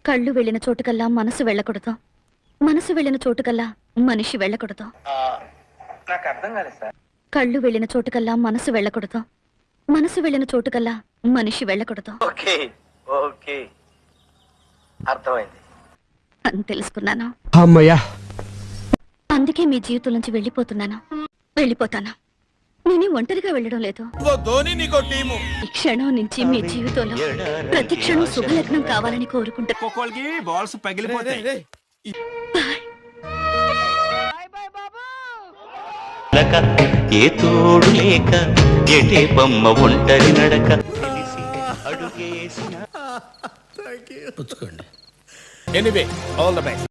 కళ్ళు వెళ్ళిన చోటుకల్లా మనసు వెళ్ళకూడదు, మనసు వెళ్ళిన చోటుకల్లా మనిషి వెళ్ళకూడదు. నాకు అర్థం కాలేదు సార్. కళ్ళు వెళ్ళిన చోటుకల్లా మనసు వెళ్ళకూడదు, మనసు వెళ్ళిన చోటుకల్లా మనిషి వెళ్ళకూడదు ఓకే ఓకే అర్థమైంది అని తెలుసుకున్నాను. అమ్మయ్యా, అందుకే మీ జీవితం నుంచి వెళ్ళిపోతున్నాను, వెళ్ళిపోతాను. నేనే ఒంటరిగా వెళ్ళడం లేదు. ఈ క్షణం నుంచి మీ జీవితంలో ప్రతి క్షణం శుభలగ్నం కావాలని కోరుకుంటా. బాల్స్ పగిలిపోతాయి. ఏ తోడు లేక ఎటే బొమ్మ ఒంటరి నడక ఎనీవే ఆల్ ద బెస్ట్.